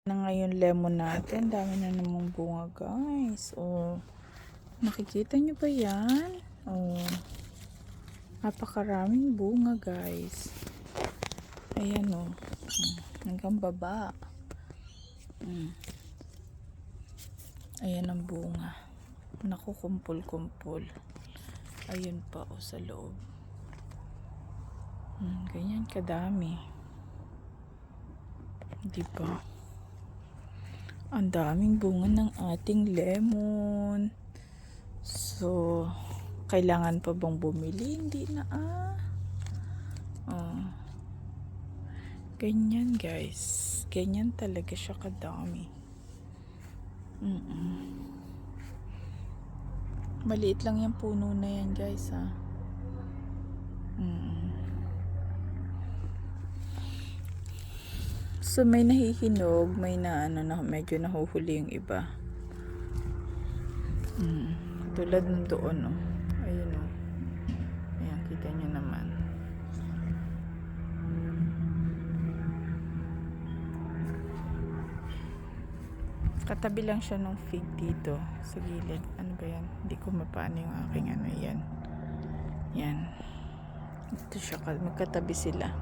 Na ngayon lemon natin, dami na namang bunga guys. Oh, nakikita nyo ba yan? Oh, napakaraming bunga guys. Ayan oh, hanggang baba. Ayan ang bunga, nakukumpul-kumpul. Ayun pa oh sa loob. Ganyan kadami, di ba? Ang daming bunga ng ating lemon. So, kailangan pa bang bumili? Hindi na Oh. Ganyan guys. Ganyan talaga siya kadami. Maliit lang yung puno na yan guys ha. So may nahihinog, may na medyo nahuhuli yung iba. Tulad ng doon oh. Ayun oh. Ayan, kita nyo naman. Katabi lang siya ng fig dito sa gilid. Ano ba yan? Hindi ko mapaano yung aking ano yan. Yan. Ito siya, magkatabi sila.